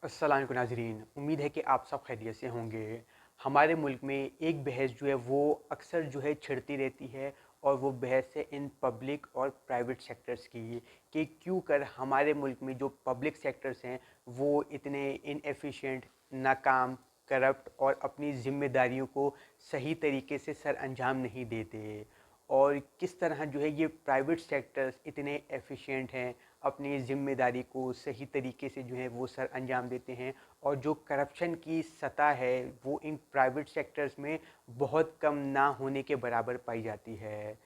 अस्सलाम वालेकुम नाज़रीन, उम्मीद है कि आप सब खैरियत से होंगे। हमारे मुल्क में एक बहस जो है वो अक्सर जो है छिड़ती रहती है, और वो बहस है इन पब्लिक और प्राइवेट सेक्टर्स की कि क्यों कर हमारे मुल्क में जो पब्लिक सेक्टर्स हैं वो इतने इनएफिशिएंट, नाकाम, करप्ट और अपनी ज़िम्मेदारियों को सही तरीके से सर अंजाम नहीं देते, और किस तरह जो है ये प्राइवेट सेक्टर्स इतने एफिशिएंट हैं, अपनी ज़िम्मेदारी को सही तरीके से जो है वो सर अंजाम देते हैं, और जो करप्शन की सतह है वो इन प्राइवेट सेक्टर्स में बहुत कम ना होने के बराबर पाई जाती है।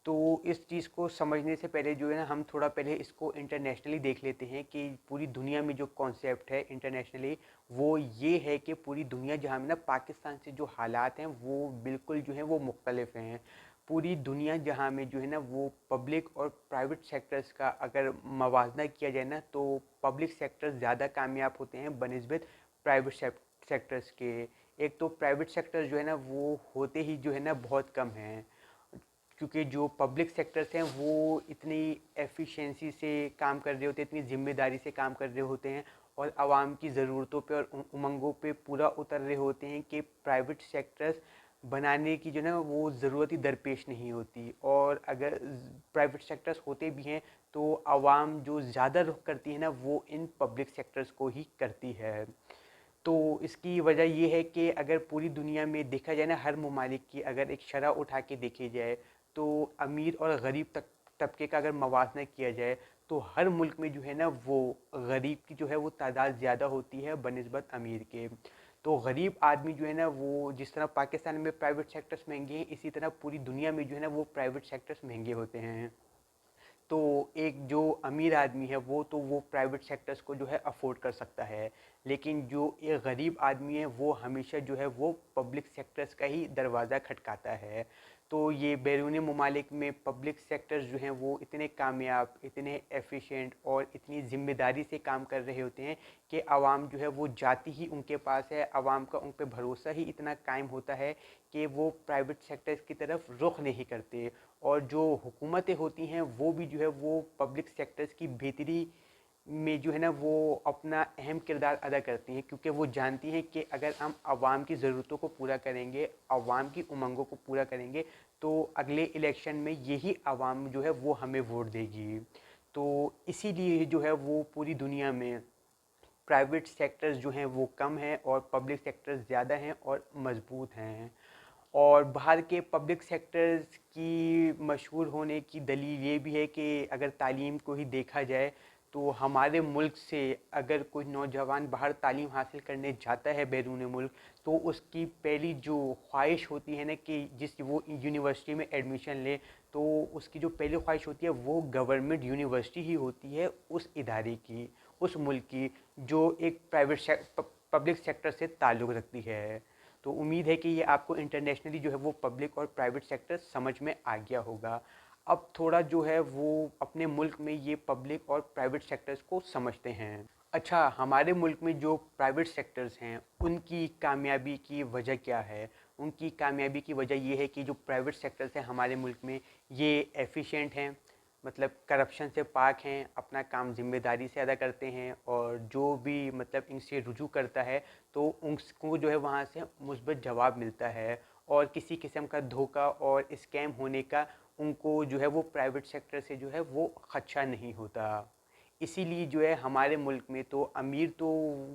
तो इस चीज़ को समझने से पहले जो है ना, हम थोड़ा पहले इसको इंटरनेशनली देख लेते हैं कि पूरी दुनिया में जो कॉन्सेप्ट है इंटरनेशनली, वो ये है कि पूरी दुनिया जहाँ में ना पाकिस्तान से जो हालात हैं वो बिल्कुल जो है वो मुख्तलिफ हैं। पूरी दुनिया जहाँ में जो है ना वो पब्लिक और प्राइवेट सेक्टर्स का अगर मवाजना किया जाए ना, तो पब्लिक सेक्टर्स ज़्यादा कामयाब होते हैं बनिस्बत प्राइवेट सेक्टर्स के। एक तो प्राइवेट सेक्टर जो है ना वो होते ही जो है ना बहुत कम हैं, क्योंकि जो पब्लिक सेक्टर्स हैं वो इतनी एफिशिएंसी से काम कर रहे होते हैं, इतनी ज़िम्मेदारी से काम कर रहे होते हैं, और आवाम की ज़रूरतों पे और उमंगों पे पूरा उतर रहे होते हैं कि प्राइवेट सेक्टर्स बनाने की जो है ना वो ज़रूरत ही दरपेश नहीं होती। और अगर प्राइवेट सेक्टर्स होते भी हैं तो आवाम जो ज़्यादा रुख करती है ना वो इन पब्लिक सेक्टर्स को ही करती है। तो इसकी वजह ये है कि अगर पूरी दुनिया में देखा जाए ना, हर ममालिक की अगर एक शरह उठा के देखी जाए, तो अमीर और गरीब तबके का अगर मवाजना किया जाए, तो हर मुल्क में जो है ना वो गरीब की जो है वो तादाद ज़्यादा होती है बनिस्बत अमीर के। तो गरीब आदमी जो है ना वो, जिस तरह पाकिस्तान में प्राइवेट सेक्टर्स महंगे हैं, इसी तरह पूरी दुनिया में जो है ना वो प्राइवेट सेक्टर्स महंगे होते हैं। तो एक जो अमीर आदमी है वो प्राइवेट सेक्टर्स को जो है अफोर्ड कर सकता है, लेकिन जो एक गरीब आदमी है वो हमेशा जो है वो पब्लिक सेक्टर्स का ही दरवाज़ा खटकाता है। तो ये बैरूनी ममालिक में पब्लिक सेक्टर्स जो हैं वो इतने कामयाब, इतने एफिशिएंट और इतनी ज़िम्मेदारी से काम कर रहे होते हैं कि आवाम जो है वो जाती ही उनके पास है, आवाम का उन पर भरोसा ही इतना कायम होता है कि वो प्राइवेट सेक्टर्स की तरफ रुख नहीं करते। और जो हुकूमतें होती हैं वो भी जो है वो पब्लिक सेक्टर्स की बेहतरी में जो है ना वो अपना अहम किरदार अदा करती हैं, क्योंकि वो जानती हैं कि अगर हम आवाम की ज़रूरतों को पूरा करेंगे, आवाम की उमंगों को पूरा करेंगे, तो अगले इलेक्शन में यही आवाम जो है वो हमें वोट देगी। तो इसीलिए जो है वो पूरी दुनिया में प्राइवेट सेक्टर्स जो हैं वो कम हैं और पब्लिक सेक्टर्स ज़्यादा हैं और मजबूत हैं। और बाहर के पब्लिक सेक्टर्स की मशहूर होने की दलील ये भी है कि अगर तालीम को ही देखा जाए, तो हमारे मुल्क से अगर कोई नौजवान बाहर तालीम हासिल करने जाता है बैरून मुल्क, तो उसकी पहली जो ख्वाहिश होती है ना कि जिस वो यूनिवर्सिटी में एडमिशन ले, तो उसकी जो पहली ख्वाहिश होती है वो गवर्नमेंट यूनिवर्सिटी ही होती है, उस इदारे की, उस मुल्क की, जो एक पब्लिक सेक्टर से ताल्लुक़ रखती है। तो उम्मीद है कि ये आपको इंटरनेशनली जो है वो पब्लिक और प्राइवेट सेक्टर समझ में आ गया होगा। अब थोड़ा जो है वो अपने मुल्क में ये पब्लिक और प्राइवेट सेक्टर्स को समझते हैं। अच्छा, हमारे मुल्क में जो प्राइवेट सेक्टर्स हैं उनकी कामयाबी की वजह क्या है? उनकी कामयाबी की वजह ये है कि जो प्राइवेट सेक्टर्स हैं हमारे मुल्क में, ये एफिशिएंट हैं, मतलब करप्शन से पाक हैं, अपना काम ज़िम्मेदारी से अदा करते हैं, और जो भी मतलब इनसे रुजू करता है तो उसको जो है वहाँ से मुस्बत जवाब मिलता है, और किसी किस्म का धोखा और स्कैम होने का उनको जो है वो प्राइवेट सेक्टर से जो है वो खदशा नहीं होता। इसीलिए जो है हमारे मुल्क में तो अमीर तो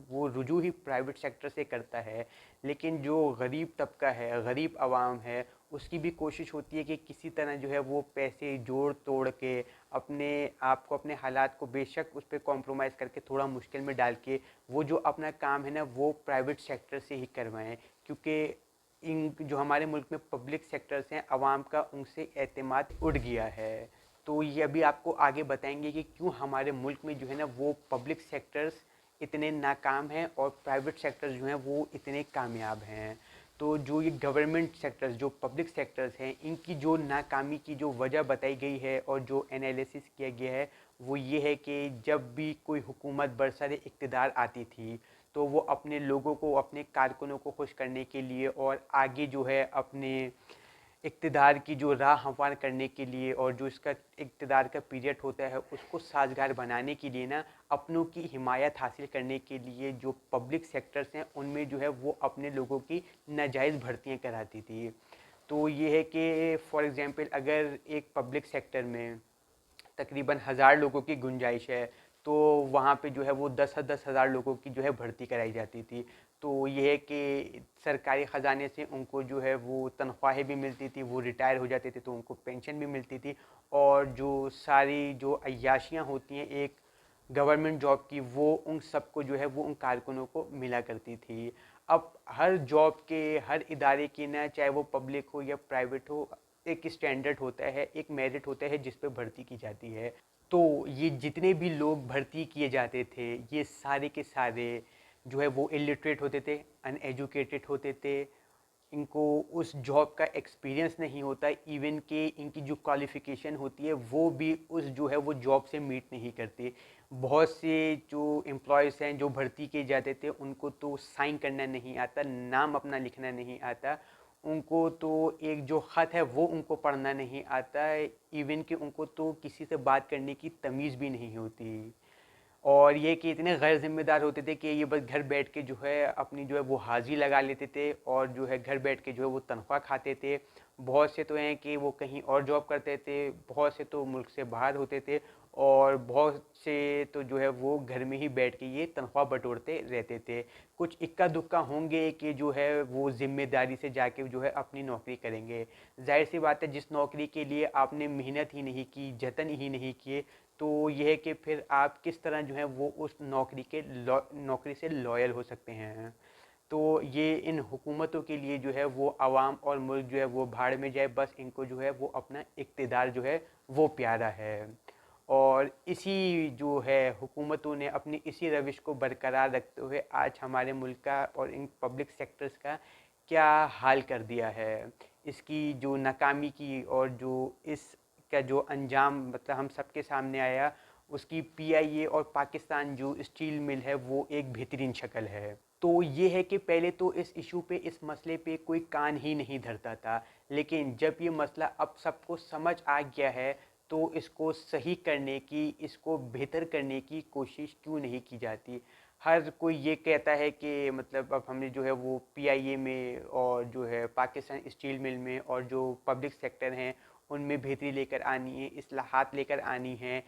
वो रुजू ही प्राइवेट सेक्टर से करता है, लेकिन जो गरीब तबका है, गरीब आवाम है, उसकी भी कोशिश होती है कि किसी तरह जो है वो पैसे जोड़ तोड़ के अपने आप को, अपने हालात को बेशक उस पर कॉम्प्रोमाइज़ करके थोड़ा मुश्किल में डाल के वो जो अपना काम है ना वो प्राइवेट सेक्टर से ही करवाएं, क्योंकि इन जो हमारे मुल्क में पब्लिक सेक्टर्स हैं आवाम का उनसे एतमाद उठ गया है। तो ये अभी आपको आगे बताएंगे कि क्यों हमारे मुल्क में जो है ना वो पब्लिक सेक्टर्स इतने नाकाम हैं और प्राइवेट सेक्टर्स जो हैं वो इतने कामयाब हैं। तो जो ये गवर्नमेंट सेक्टर्स, जो पब्लिक सेक्टर्स हैं, इनकी जो नाकामी की जो वजह बताई गई है और जो एनालिसिस किया गया है वो ये है कि जब भी कोई हुकूमत बरसर इक़्तिदार आती थी, तो वो अपने लोगों को, अपने कारकुनों को खुश करने के लिए और आगे जो है अपने اقتدار کی جو راہ ہموار کرنے کے لیے اور جو اس کا اقتدار کا پیریڈ ہوتا ہے اس کو سازگار بنانے کے لیے نا اپنوں کی حمایت حاصل کرنے کے لیے جو پبلک سیکٹرز ہیں ان میں جو ہے وہ اپنے لوگوں کی ناجائز بھرتیاں کراتی تھی. تو یہ ہے کہ فار ایگزامپل اگر ایک پبلک سیکٹر میں تقریباً 1000 لوگوں کی گنجائش ہے تو وہاں پہ جو ہے وہ 10,000 لوگوں کی جو ہے بھرتی کرائی جاتی تھی. تو یہ ہے کہ سرکاری خزانے سے ان کو جو ہے وہ تنخواہیں بھی ملتی تھی, وہ ریٹائر ہو جاتے تھے تو ان کو پینشن بھی ملتی تھی, اور جو ساری جو عیاشیاں ہوتی ہیں ایک گورنمنٹ جاب کی وہ ان سب کو جو ہے وہ ان کارکنوں کو ملا کرتی تھی. اب ہر جاب کے ہر ادارے کی نا چاہے وہ پبلک ہو یا پرائیویٹ ہو ایک اسٹینڈرڈ ہوتا ہے, ایک میرٹ ہوتا ہے جس پہ بھرتی کی جاتی ہے. تو یہ جتنے بھی لوگ بھرتی کیے جاتے تھے یہ سارے کے سارے جو ہے وہ الٹریٹ ہوتے تھے, ان ایجوکیٹڈ ہوتے تھے, ان کو اس جاب کا ایکسپیرینس نہیں ہوتا, ایون کہ ان کی جو کوالیفیکیشن ہوتی ہے وہ بھی اس جو ہے وہ جاب سے میٹ نہیں کرتے. بہت سے جو امپلائیز ہیں جو بھرتی کیے جاتے تھے ان کو تو سائن کرنا نہیں آتا, نام اپنا لکھنا نہیں آتا, ان کو تو ایک جو خط ہے وہ ان کو پڑھنا نہیں آتا, ایون کہ ان کو تو کسی سے بات کرنے کی تمیز بھی نہیں ہوتی. اور یہ کہ اتنے غیر ذمہ دار ہوتے تھے کہ یہ بس گھر بیٹھ کے جو ہے اپنی جو ہے وہ حاضری لگا لیتے تھے اور جو ہے گھر بیٹھ کے جو ہے وہ تنخواہ کھاتے تھے. بہت سے تو ہیں کہ وہ کہیں اور جاب کرتے تھے, بہت سے تو ملک سے باہر ہوتے تھے, اور بہت سے تو جو ہے وہ گھر میں ہی بیٹھ کے یہ تنخواہ بٹورتے رہتے تھے. کچھ اکا دکا ہوں گے کہ جو ہے وہ ذمہ داری سے جا کے جو ہے اپنی نوکری کریں گے. ظاہر سی بات ہے جس نوکری کے لیے آپ نے محنت ہی نہیں کی, جتن ہی نہیں کیے, تو یہ ہے کہ پھر آپ کس طرح جو ہے وہ اس نوکری سے لائل ہو سکتے ہیں. تو یہ ان حکومتوں کے لیے جو ہے وہ عوام اور ملک جو ہے وہ بھاڑ میں جائے, بس ان کو جو ہے وہ اپنا اقتدار جو ہے وہ پیارا ہے. اور اسی جو ہے حکومتوں نے اپنی اسی روش کو برقرار رکھتے ہوئے آج ہمارے ملک کا اور ان پبلک سیکٹرز کا کیا حال کر دیا ہے. اس کی جو ناکامی کی اور جو اس کا جو انجام مطلب ہم سب کے سامنے آیا, اس کی پی آئی اے اور پاکستان جو اسٹیل مل ہے وہ ایک بہترین شکل ہے. تو یہ ہے کہ پہلے تو اس ایشو پہ, اس مسئلے پہ کوئی کان ہی نہیں دھرتا تھا, لیکن جب یہ مسئلہ اب سب کو سمجھ آ گیا ہے تو اس کو صحیح کرنے کی, اس کو بہتر کرنے کی کوشش کیوں نہیں کی جاتی. ہر کوئی یہ کہتا ہے کہ مطلب اب ہم نے جو ہے وہ پی آئی اے میں اور جو ہے پاکستان اسٹیل مل میں اور جو پبلک سیکٹر ہیں ان میں بہتری لے کر آنی ہے, اصلاحات لے کر آنی ہیں,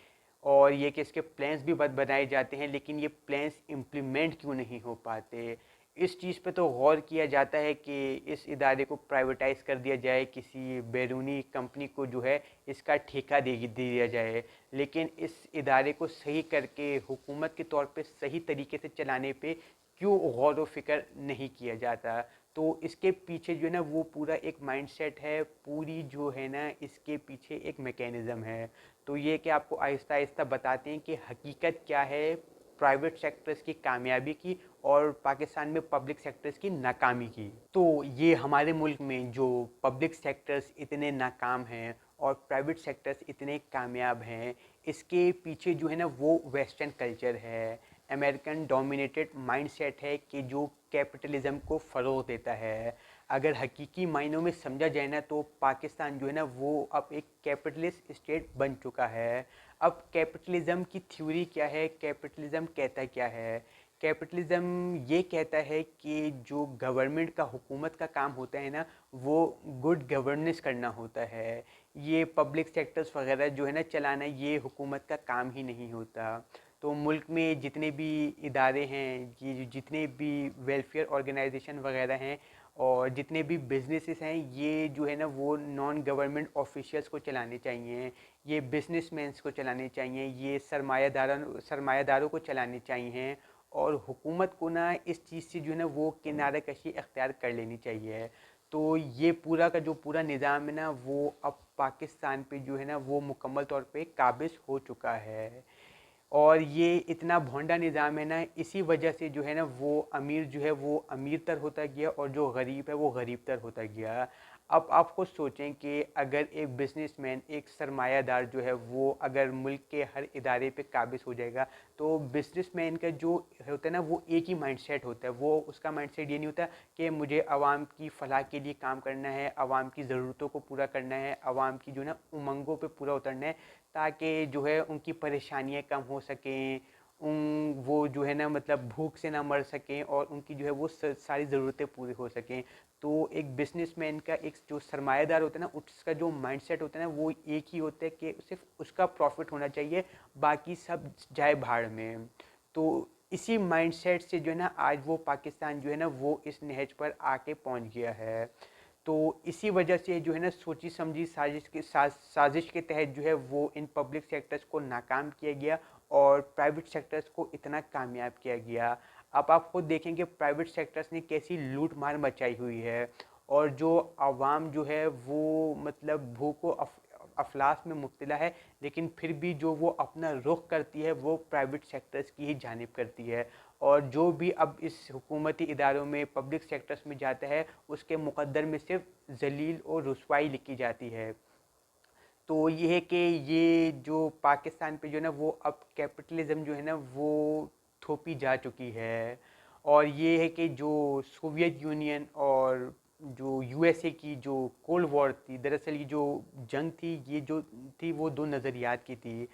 اور یہ کہ اس کے پلانس بھی بنائے جاتے ہیں, لیکن یہ پلانس امپلیمنٹ کیوں نہیں ہو پاتے. اس چیز پہ تو غور کیا جاتا ہے کہ اس ادارے کو پرائیویٹائز کر دیا جائے, کسی بیرونی کمپنی کو جو ہے اس کا ٹھیکہ دے دیا جائے, لیکن اس ادارے کو صحیح کر کے حکومت کے طور پہ صحیح طریقے سے چلانے پہ کیوں غور و فکر نہیں کیا جاتا. تو اس کے پیچھے جو ہے نا وہ پورا ایک مائنڈ سیٹ ہے, پوری جو ہے نا اس کے پیچھے ایک میکینزم ہے. تو یہ کہ آپ کو آہستہ آہستہ بتاتے ہیں کہ حقیقت کیا ہے پرائیویٹ سیکٹرز کی کامیابی کی اور پاکستان میں پبلک سیکٹرز کی ناکامی کی. تو یہ ہمارے ملک میں جو پبلک سیکٹرز اتنے ناکام ہیں اور پرائیویٹ سیکٹرز اتنے کامیاب ہیں, اس کے پیچھے جو ہے نا وہ ویسٹرن کلچر ہے, امریکن ڈومینیٹڈ مائنڈ سیٹ ہے کہ جو کیپٹلزم کو فروغ دیتا ہے. اگر حقیقی معنوں میں سمجھا جائے نا تو پاکستان جو ہے نا وہ اب ایک کیپٹلسٹ اسٹیٹ بن چکا ہے. اب کیپٹلزم کی تھیوری کیا ہے, کیپٹلزم کہتا کیا ہے. کیپٹلزم یہ کہتا ہے کہ جو گورنمنٹ کا, حکومت کا کام ہوتا ہے نا وہ گڈ گورننس کرنا ہوتا ہے. یہ پبلک سیکٹرز وغیرہ جو ہے نا چلانا یہ حکومت کا کام ہی نہیں ہوتا. تو ملک میں جتنے بھی ادارے ہیں, یہ جتنے بھی ویلفیئر آرگنائزیشن وغیرہ ہیں اور جتنے بھی بزنسز ہیں, یہ جو ہے نا وہ نان گورنمنٹ آفیشیلس کو چلانے چاہیے, یہ بزنس مینس کو چلانے چاہیے, یہ سرمایہ داروں کو چلانے چاہیے, اور حکومت کو نا اس چیز سے جو ہے نا وہ کنارہ کشی اختیار کر لینی چاہیے. تو یہ پورا کا جو پورا نظام ہے نا وہ اب پاکستان پہ جو ہے نا وہ مکمل طور پہ قابض ہو چکا ہے. اور یہ اتنا بھونڈا نظام ہے نا, اسی وجہ سے جو ہے نا وہ امیر جو ہے وہ امیر تر ہوتا گیا اور جو غریب ہے وہ غریب تر ہوتا گیا. अब आप खुद सोचें कि अगर एक बिजनेसमैन, एक सरमायादार जो है वो अगर मुल्क के हर इदारे पे काबिज हो जाएगा, तो बिजनेसमैन का जो होता है ना वो एक ही माइंडसेट होता है। वो उसका माइंडसेट ये नहीं होता कि मुझे आवाम की फलाह के लिए काम करना है, आवाम की ज़रूरतों को पूरा करना है, आवाम की जो है ना उमंगों पे पूरा उतरना है, ताकि जो है उनकी परेशानियाँ कम हो सकें, वो जो है ना मतलब भूख से ना मर सकें और उनकी जो है वो सारी ज़रूरतें पूरी हो सकें। तो एक बिजनेसमैन का, एक जो सरमायादार होता है ना, उसका जो माइंडसेट होता है ना वो एक ही होता है कि सिर्फ उसका प्रॉफिट होना चाहिए, बाकी सब जाए भाड़ में। तो इसी माइंडसेट से जो है ना आज वो पाकिस्तान जो है ना वो इस नहज पर आके पहुंच गया है। तो इसी वजह से जो है ना सोची समझी साजिश के तहत जो है वो इन पब्लिक सेक्टर्स को नाकाम किया गया और प्राइवेट सेक्टर्स को इतना कामयाब किया गया। अब आप खुद देखेंगे प्राइवेट सेक्टर्स ने कैसी लूट मार मचाई हुई है, और जो आवाम जो है वो मतलब भूख व अफलास में मुब्तला है, लेकिन फिर भी जो वो अपना रुख करती है वो प्राइवेट सेक्टर्स की ही जानिब करती है। और जो भी अब इस हुकूमती इदारों में, पब्लिक सेक्टर्स में जाता है, उसके मुकद्दर में सिर्फ जलील और रुसवाई लिखी जाती है। तो ये है कि ये जो पाकिस्तान पे जो है ना वो अब कैपिटलिज्म जो है ना वो थोपी जा चुकी है। और ये है कि जो सोवियत यूनियन और जो यूएसए की जो कोल्ड वॉर थी, दरअसल ये जो जंग थी, ये जो थी वो दो नज़रियात की थी।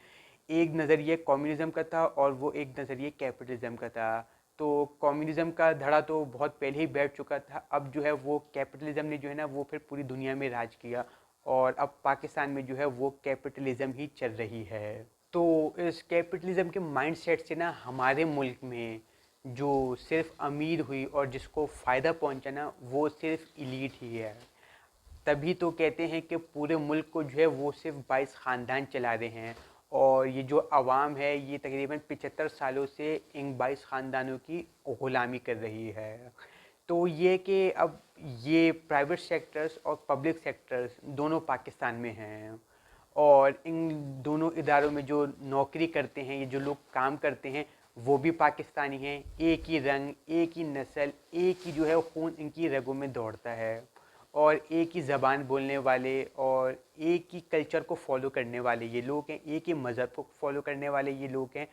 एक नज़रिए कम्युनिज़्म का था और वो एक नज़रिए कैपिटलिज्म का था। तो कम्युनिज़्म का धड़ा तो बहुत पहले ही बैठ चुका था, अब जो है वो कैपिटलिज्म ने जो है ना वो फिर पूरी दुनिया में राज किया, और अब पाकिस्तान में जो है वो कैपिटलिज्म ही चल रही है। तो इस कैपिटलिज्म के माइंडसेट से ना हमारे मुल्क में जो सिर्फ अमीर हुई और जिसको फ़ायदा पहुंचा ना वो सिर्फ इलीट ही है। तभी तो कहते हैं कि पूरे मुल्क को जो है वो सिर्फ 22 ख़ानदान चला रहे हैं, और ये जो आवाम है ये तकरीबन 75 सालों से इन 22 ख़ानदानों की ग़ुलामी कर रही है। तो ये कि अब ये प्राइवेट सेक्टर्स और पब्लिक सेक्टर्स दोनों पाकिस्तान में हैं, और इन दोनों इदारों में जो नौकरी करते हैं, ये जो लोग काम करते हैं, वो भी पाकिस्तानी हैं। एक ही रंग, एक ही नस्ल, एक ही जो है खून इनकी रगों में दौड़ता है, और एक ही ज़बान बोलने वाले और एक ही कल्चर को फॉलो करने वाले ये लोग हैं, एक ही मज़हब को फॉलो करने वाले ये लोग हैं।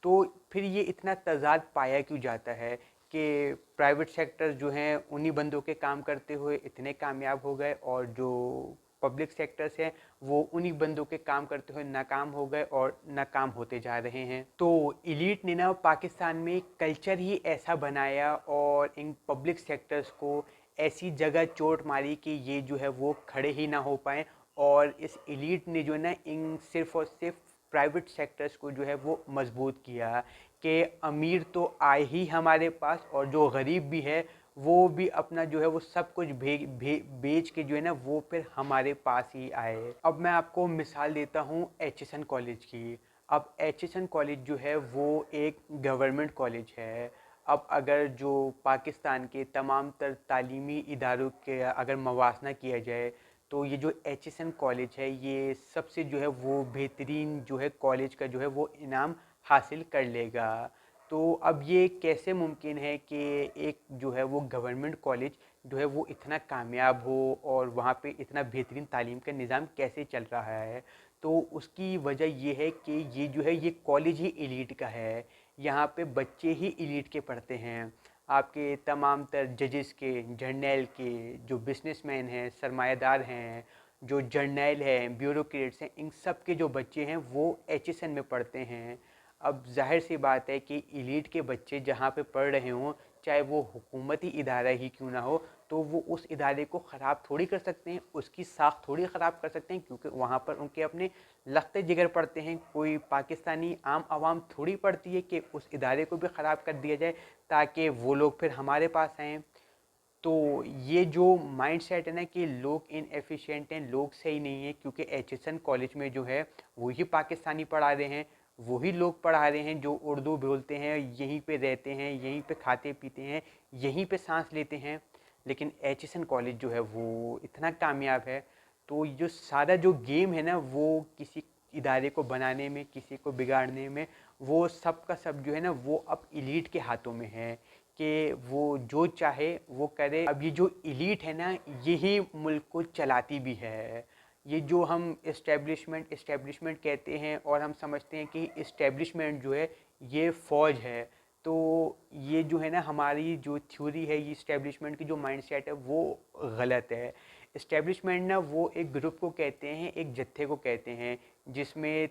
तो फिर ये इतना तज़ाद पाया क्यों जाता है कि प्राइवेट सेक्टर जो हैं उन्हीं बंदों के काम करते हुए इतने कामयाब हो गए, और जो पब्लिक सेक्टर्स हैं वो उन्हीं बंदों के काम करते हुए नाकाम हो गए और नाकाम होते जा रहे हैं। तो इलीट ने ना पाकिस्तान में कल्चर ही ऐसा बनाया और इन पब्लिक सेक्टर्स को ऐसी जगह चोट मारी कि ये जो है वो खड़े ही ना हो पाए, और इस इलीट ने जो है ना इन सिर्फ और सिर्फ प्राइवेट सेक्टर्स को जो है वो मजबूत किया कि अमीर तो आए ही हमारे पास, और जो गरीब भी है वो भी अपना जो है वो सब कुछ बेच के जो है ना वो फिर हमारे पास ही आए। अब मैं आपको मिसाल देता हूँ एचएसएन कॉलेज की। अब एचएसएन कॉलेज जो है वो एक गवर्नमेंट कॉलेज है। अब अगर जो पाकिस्तान के तमाम तर तालीमी इदारों के अगर मवासना किया जाए, तो ये जो एचएसएन कॉलेज है ये सबसे जो है वो बेहतरीन जो है कॉलेज का जो है वो इनाम हासिल कर लेगा। तो अब ये कैसे मुमकिन है कि एक जो है वो गवर्नमेंट कॉलेज जो है वो इतना कामयाब हो और वहाँ पे इतना बेहतरीन तालीम का निज़ाम कैसे चल रहा है? तो उसकी वजह ये है कि ये जो है ये कॉलेज ही एलीट का है। यहाँ पे बच्चे ही एलीट के पढ़ते हैं। आपके तमाम तर जजेस के, जर्नैल के, जो बिजनेसमैन हैं, सरमायादार हैं, जो जर्नैल हैं, ब्यूरोक्रेट्स हैं, इन सब के जो बच्चे हैं वो एचएसएन में पढ़ते हैं। अब जाहिर सी बात है कि एलीट के बच्चे जहाँ पे पढ़ रहे हों, चाहे वो हुकूमती इदारा ही क्यों ना हो, तो वो उस इदारे को ख़राब थोड़ी कर सकते हैं, उसकी साख थोड़ी ख़राब कर सकते हैं, क्योंकि वहाँ पर उनके अपने लख्ते जिगर पड़ते हैं। कोई पाकिस्तानी आम आवाम थोड़ी पड़ती है कि उस इदारे को भी ख़राब कर दिया जाए ताकि वो लोग फिर हमारे पास आएँ। तो ये जो माइंडसेट है ना कि लोग इनएफिशिएंट हैं, लोग सही नहीं हैं, क्योंकि एचएसएन कॉलेज में जो है वही पाकिस्तानी पढ़ा रहे हैं, वही लोग पढ़ा रहे हैं जो उर्दू बोलते हैं, यहीं पे रहते हैं, यहीं पे खाते पीते हैं, यहीं पे सांस लेते हैं। लेकिन एचएसएन कॉलेज जो है वो इतना कामयाब है। तो ये जो सारा जो गेम है ना वो किसी इदारे को बनाने में, किसी को बिगाड़ने में, वो सब का सब जो है ना वो अब इलीट के हाथों में है کہ वो जो चाहे वो करे। अब ये जो एलीट है ना, यही मुल्क को चलाती भी है। ये जो हम इस्टेब्लिशमेंट कहते हैं और हम समझते हैं कि इस्टेब्लिशमेंट जो है ये फ़ौज है, तो ये जो है ना हमारी जो थ्योरी है, ये इस्टेब्लिशमेंट की जो माइंडसेट है वो गलत है। इस्टेब्लिशमेंट ना वो एक ग्रुप को कहते हैं, एक जत्थे को कहते हैं, जिसमें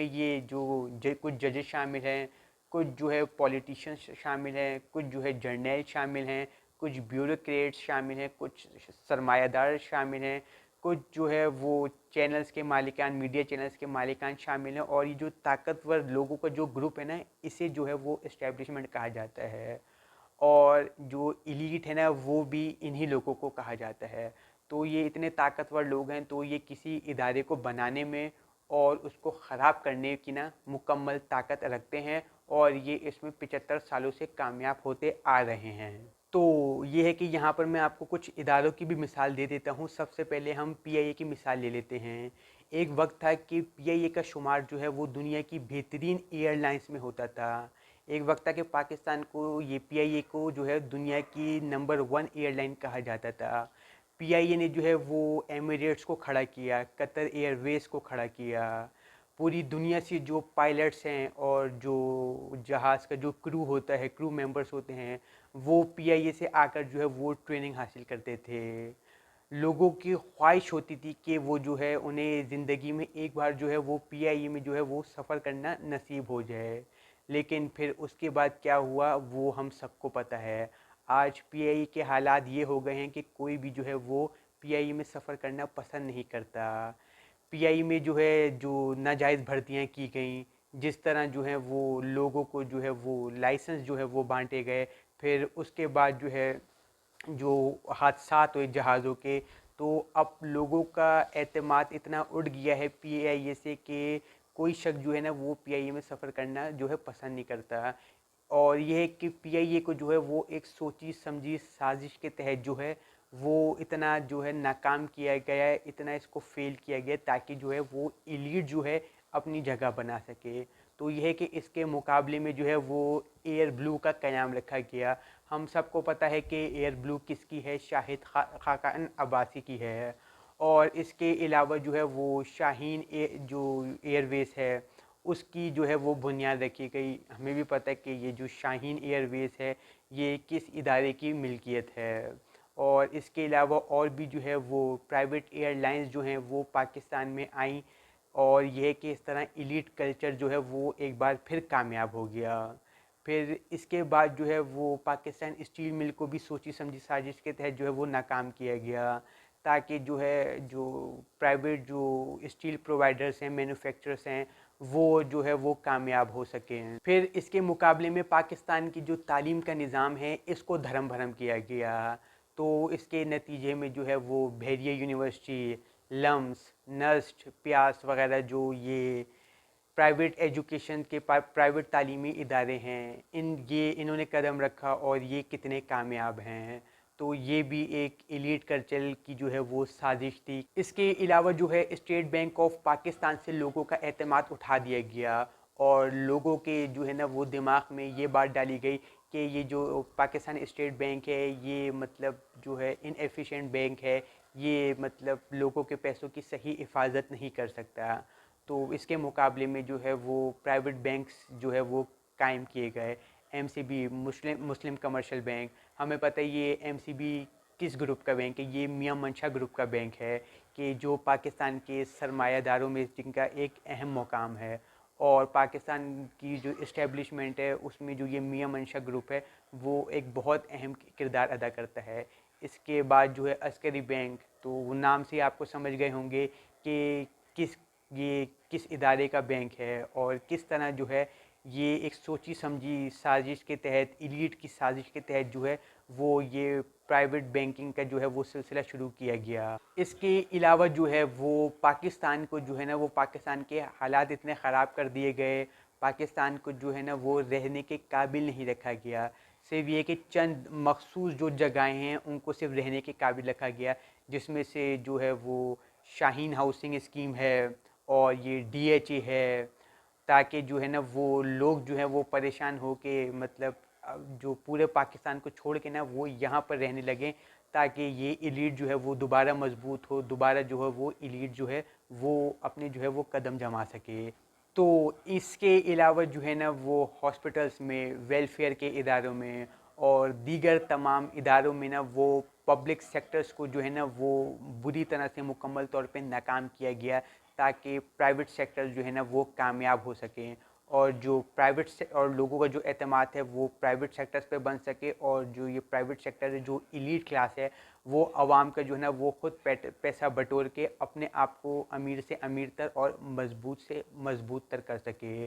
ये जो कुछ जजेस शामिल हैं, कुछ जो है पॉलिटिशियंस शामिल हैं, कुछ जो है जर्नल शामिल हैं, कुछ ब्यूरोक्रेट्स शामिल हैं, कुछ सरमायादार शामिल हैं, कुछ जो है वो चैनल्स के मालिकान, मीडिया चैनल्स के मालिकान शामिल हैं। और ये जो ताकतवर लोगों का जो ग्रुप है ना, इसे जो है वो इस्टेब्लिशमेंट कहा जाता है। और जो एलीट है ना, वो भी इन्हीं लोगों को कहा जाता है। तो ये इतने ताकतवर लोग हैं, तो ये किसी इदारे को बनाने में और उसको ख़राब करने की ना मुकम्मल ताकत रखते हैं, और ये इसमें 75 सालों से कामयाब होते आ रहे हैं। तो ये है कि यहाँ पर मैं आपको कुछ इदारों की भी मिसाल दे देता हूँ। सबसे पहले हम पीआईए की मिसाल ले लेते हैं। एक वक्त था कि पीआईए का शुमार जो है वो दुनिया की बेहतरीन एयरलाइंस में होता था। एक वक्त था कि पाकिस्तान को, ये पीआईए को जो है दुनिया की नंबर 1 एयरलाइन कहा जाता था। पीआईए ने जो है वो एमिरेट्स को खड़ा किया, कतर एयरवेज को खड़ा किया। पूरी दुनिया से जो पायलट्स हैं और जो जहाज़ का जो क्रू होता है, क्रू मेंबर्स होते हैं, वो पीआईए से आकर जो है वो ट्रेनिंग हासिल करते थे। लोगों की ख्वाहिश होती थी कि वो जो है उन्हें ज़िंदगी में एक बार जो है वो पीआईए में जो है वो सफ़र करना नसीब हो जाए। लेकिन फिर उसके बाद क्या हुआ वो हम सबको पता है। आज पीआईए के हालात ये हो गए हैं कि कोई भी जो है वो पीआईए में सफ़र करना पसंद नहीं करता। पीआई में जो है जो नाजायज़ भर्तियां की गई, जिस तरह जो है वो लोगों को जो है वो लाइसेंस जो है वो बांटे गए, फिर उसके बाद जो है जो हादसात हुए जहाज़ों के, तो अब लोगों का एतमाद इतना उठ गया है पीआईए से कि कोई शख्स जो है ना वो पीआईए में सफ़र करना जो है पसंद नहीं करता। और ये है कि पीआईए को जो है वो एक सोची समझी साजिश के तहत जो है वो इतना जो है नाकाम किया गया है, इतना इसको फेल किया गया ताकि जो है वो एलीट जो है अपनी जगह बना सके। तो यह है कि इसके मुकाबले में जो है वो एयर ब्लू का क़याम रखा गया। हम सबको पता है कि एयर ब्लू किसकी है, शाहिद खाकान अब्बासी की है। और इसके अलावा जो है वो जो एयरवेज़ है उसकी जो है वो बुनियाद रखी गई। हमें भी पता है कि ये जो शाहीन एयरवेज़ है ये किस इदारे की मिल्कियत है। और इसके अलावा और भी जो है वो प्राइवेट एयरलाइंस जो हैं वो पाकिस्तान में आईं, और ये कि इस तरह एलीट कल्चर जो है वो एक बार फिर कामयाब हो गया। फिर इसके बाद जो है वो पाकिस्तान स्टील मिल को भी सोची समझी साजिश के तहत जो है वो नाकाम किया गया, ताकि जो है जो प्राइवेट जो स्टील प्रोवाइडर्स हैं, मैन्युफैक्चरर्स हैं, वो जो है वो कामयाब हो सकें। फिर इसके मुकाबले में पाकिस्तान की जो तालीम का निज़ाम है इसको धर्म भरम किया गया। तो इसके नतीजे में जो है वो बहरिया यूनिवर्सिटी, लम्स, नस्ट, प्यास वगैरह जो ये प्राइवेट एजुकेशन के प्राइवेट तालीमी इदारे हैं, इन्होंने कदम रखा और ये कितने कामयाब हैं। तो ये भी एक एलीट कल्चर की जो है वो साजिश थी। इसके अलावा जो है स्टेट बैंक ऑफ पाकिस्तान से लोगों का एतमाद उठा दिया गया, और लोगों के जो है ना वो दिमाग में ये बात डाली गई कि ये जो पाकिस्तान स्टेट बैंक है ये मतलब जो है इनएफिशिएंट बैंक है, ये मतलब लोगों के पैसों की सही हिफाजत नहीं कर सकता। तो इसके मुकाबले में जो है वो प्राइवेट बैंक्स जो है वो कायम किए गए। एमसीबी, मुस्लिम कमर्शियल बैंक, हमें पता है ये एमसीबी किस ग्रुप का बैंक है, ये मियां मंशा ग्रुप का बैंक है, कि जो पाकिस्तान के सरमायादारों में जिनका एक अहम मुकाम है। और पाकिस्तान की जो इस्टेब्लिशमेंट है उसमें जो ये मियां मंशा ग्रुप है वो एक बहुत अहम किरदार अदा करता है। इसके बाद जो है अस्करी बैंक, तो नाम से आपको समझ गए होंगे कि किस ये किस इदारे का बैंक है, और किस तरह जो है ये एक सोची समझी साजिश के तहत, एलीट की साजिश के तहत जो है वो ये प्राइवेट बैंकिंग का जो है वो सिलसिला शुरू किया गया। इसके अलावा जो है वो पाकिस्तान को जो है ना वो पाकिस्तान के हालात इतने ख़राब कर दिए गए, पाकिस्तान को जो है ना वो रहने के काबिल नहीं रखा गया। सिर्फ ये कि चंद मखसूस जो जगहें हैं उनको सिर्फ रहने के काबिल रखा गया, जिसमें से जो है वो शाहीन हाउसिंग स्कीम है और ये डीएचए है, ताकि जो है ना वो लोग जो हैं वो परेशान हो के मतलब जो पूरे पाकिस्तान को छोड़ के ना वो यहाँ पर रहने लगें, ताकि ये एलीट जो है वो दोबारा मजबूत हो, दोबारा जो है वो एलीट जो है वो अपने जो है वो कदम जमा सके। तो इसके अलावा जो है ना वो हॉस्पिटल्स में, वेलफेयर के इदारों में और दीगर तमाम इदारों में ना वो पब्लिक सेक्टर्स को जो है ना वो बुरी तरह से मुकम्मल तौर पे नाकाम किया गया, ताकि प्राइवेट सेक्टर जो है ना वो कामयाब हो सकें, और जो प्राइवेट और लोगों का जो एतमाद है वो प्राइवेट सेक्टर्स पे बन सके, और जो ये प्राइवेट सेक्टर है, जो एलीट क्लास है, वो आवाम का जो है ना वो खुद पैसा बटोर के अपने आप को अमीर से अमीर तर और मजबूत से मजबूत तर कर सके।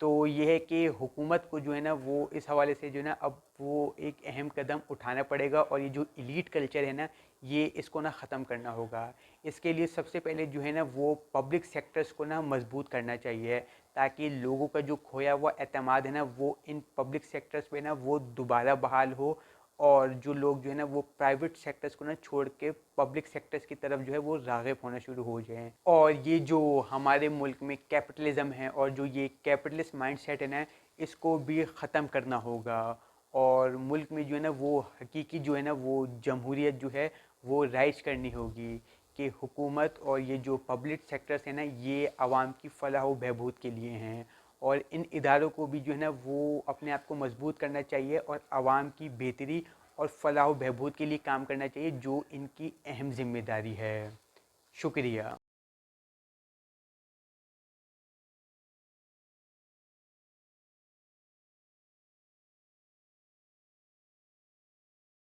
तो ये है कि हुकूमत को जो है ना वो इस हवाले से जो है ना अब वो एक अहम कदम उठाना पड़ेगा, और ये जो एलीट कल्चर है ना ये इसको ना ख़त्म करना होगा। इसके लिए सबसे पहले जो है ना वो पब्लिक सेक्टर्स को ना मजबूत करना चाहिए, ताकि लोगों का जो खोया हुआ एतमाद है ना वो इन पब्लिक सेक्टर्स पे ना वो दोबारा बहाल हो, और जो लोग जो है ना वो प्राइवेट सेक्टर्स को ना छोड़ के पब्लिक सेक्टर्स की तरफ जो है वो राग़िब होना शुरू हो जाएं। और ये जो हमारे मुल्क में कैपिटलिज़म है और जो ये कैपिटलिस्ट माइंडसेट है ना, इसको भी ख़त्म करना होगा, और मुल्क में जो है ना वो हकीकी जो है ना वो जमहूरियत जो है वो राइज करनी होगी, कि हुकूमत और ये जो पब्लिक सेक्टर्स है ना ये आवाम की फ़लाह व बहबूद के लिए हैं, और इन इदारों को भी जो है ना वो अपने आप को मजबूत करना चाहिए और आवाम की बेहतरी और फ़लाह व बहबूद के लिए काम करना चाहिए, जो इनकी अहम ज़िम्मेदारी है। शुक्रिया।